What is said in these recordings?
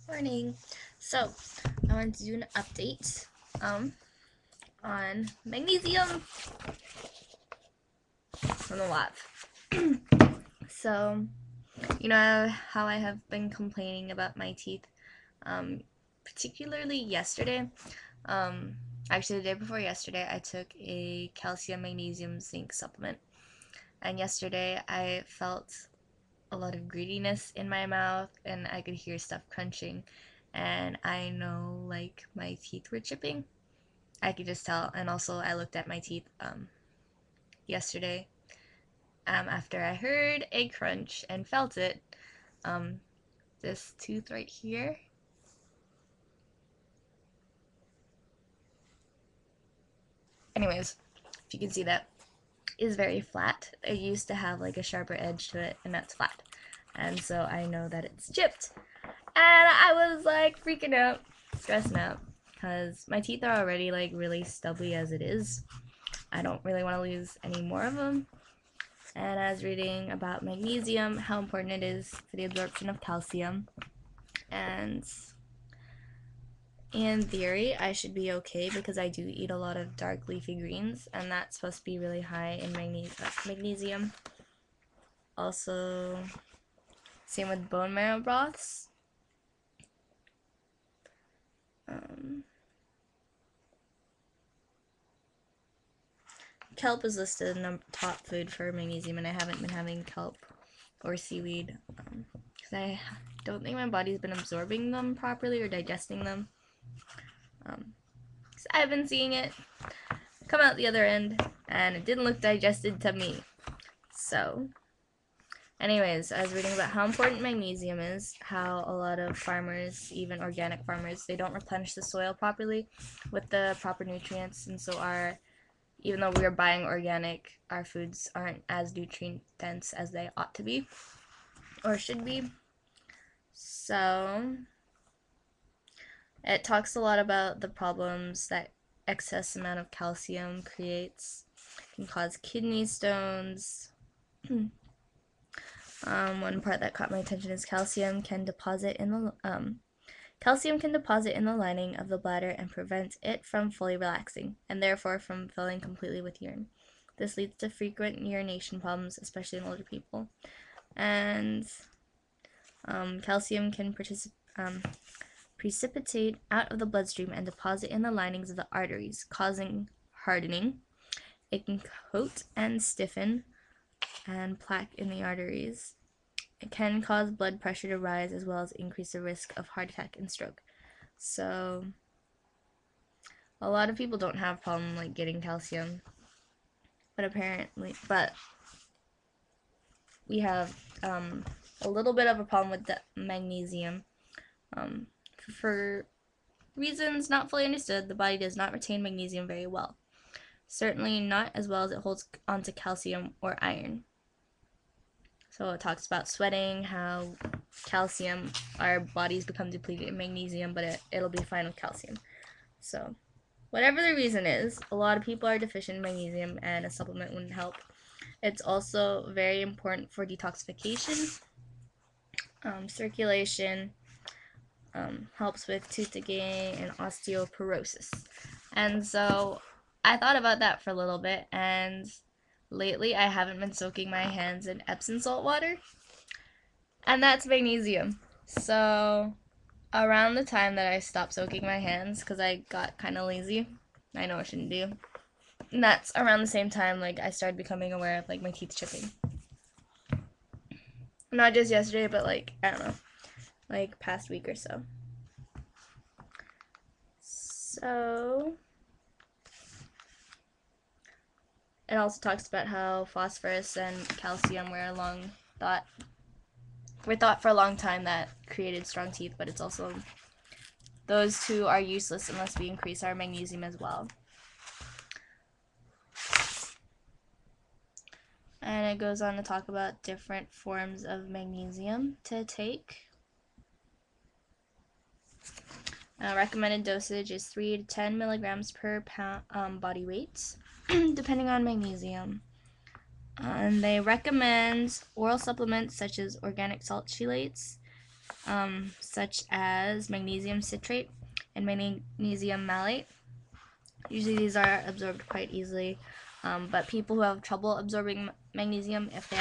Morning. So, I want to do an update on magnesium from the lab. So, you know how I have been complaining about my teeth, particularly yesterday. Um, Actually, the day before yesterday, I took a calcium, magnesium, zinc supplement, and yesterday I felt a lot of greediness in my mouth, and I could hear stuff crunching, and I know like my teeth were chipping. I could just tell. And also I looked at my teeth yesterday after I heard a crunch and felt it. Um, this tooth right here. Anyways, if you can see that, is very flat. It used to have like a sharper edge to it, and that's flat. And so I know that it's chipped. And I was like freaking out, stressing out, because my teeth are already like really stubby as it is. I don't really want to lose any more of them. And I was reading about magnesium, how important it is for the absorption of calcium. And in theory, I should be okay because I do eat a lot of dark leafy greens, and that's supposed to be really high in magnesium. Also, same with bone marrow broths. Kelp is listed top food for magnesium, and I haven't been having kelp or seaweed because I don't think my body's been absorbing them properly or digesting them. I've been seeing it come out the other end, and it didn't look digested to me. So, anyways, I was reading about how important magnesium is, how a lot of farmers, even organic farmers, they don't replenish the soil properly with the proper nutrients, and so even though we are buying organic, our foods aren't as nutrient dense as they ought to be or should be. So it talks a lot about the problems that excess amount of calcium creates. It can cause kidney stones. One part that caught my attention is calcium can deposit in the lining of the bladder and prevent it from fully relaxing, and therefore from filling completely with urine. This leads to frequent urination problems, especially in older people. And calcium can precipitate out of the bloodstream and deposit in the linings of the arteries, causing hardening. It can coat and stiffen and plaque in the arteries. It can cause blood pressure to rise as well as increase the risk of heart attack and stroke. So a lot of people don't have a problem like getting calcium, but we have a little bit of a problem with the magnesium. For reasons not fully understood, the body does not retain magnesium very well. Certainly not as well as it holds onto calcium or iron. So it talks about sweating, how calcium, our bodies become depleted in magnesium, but it'll be fine with calcium. So whatever the reason is, a lot of people are deficient in magnesium, and a supplement wouldn't help. It's also very important for detoxification, circulation, helps with tooth decay and osteoporosis. And so I thought about that for a little bit, and lately I haven't been soaking my hands in Epsom salt water, and that's magnesium. So around the time that I stopped soaking my hands because I got kind of lazy, I know I shouldn't do, and that's around the same time like I started becoming aware of like my teeth chipping. Not just yesterday, but like I don't know, like past week or so. So it also talks about how phosphorus and calcium were thought for a long time that created strong teeth, but it's also those two are useless unless we increase our magnesium as well. And it goes on to talk about different forms of magnesium to take. Recommended dosage is 3 to 10 milligrams per pound body weight, depending on magnesium. And they recommend oral supplements such as organic salt chelates, such as magnesium citrate and magnesium malate. Usually these are absorbed quite easily, but people who have trouble absorbing magnesium, if they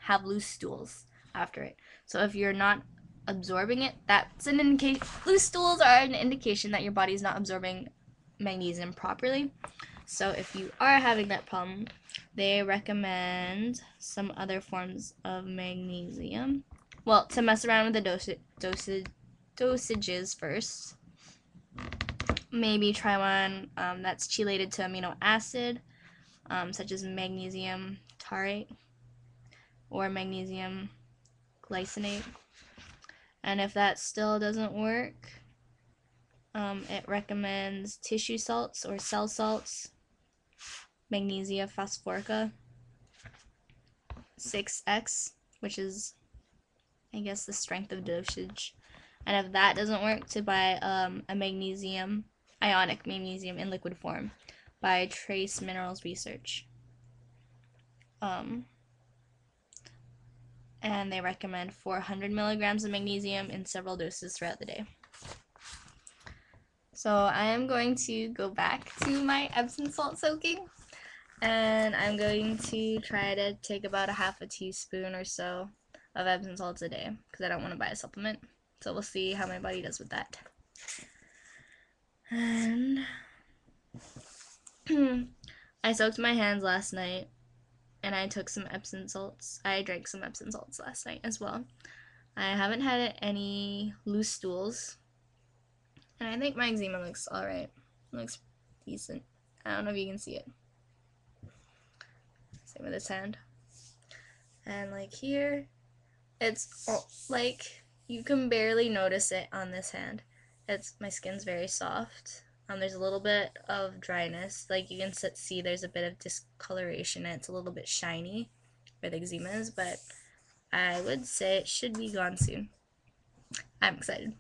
have loose stools after it. So if you're not absorbing it, that's an indication. Loose stools are an indication that your body is not absorbing magnesium properly. So if you are having that problem, they recommend some other forms of magnesium. Well, to mess around with the dosages first. Maybe try one that's chelated to amino acid, such as magnesium taurate or magnesium glycinate. And if that still doesn't work, it recommends tissue salts or cell salts, magnesia phosphorica 6x, which is, I guess, the strength of dosage. And if that doesn't work, to buy a magnesium, ionic magnesium in liquid form by Trace Minerals Research. And they recommend 400 milligrams of magnesium in several doses throughout the day. So I am going to go back to my Epsom salt soaking, and I'm going to try to take about a half a teaspoon or so of Epsom salts a day, because I don't want to buy a supplement. So we'll see how my body does with that. And I soaked my hands last night, and I took some Epsom salts. I drank some Epsom salts last night as well. I haven't had any loose stools, and I think my eczema looks alright. It looks decent. I don't know if you can see it. Same with this hand. And like here, it's like you can barely notice it on this hand. My skin's very soft. There's a little bit of dryness. Like you can see there's a bit of discoloration and it's a little bit shiny where the eczema is, but I would say it should be gone soon. I'm excited.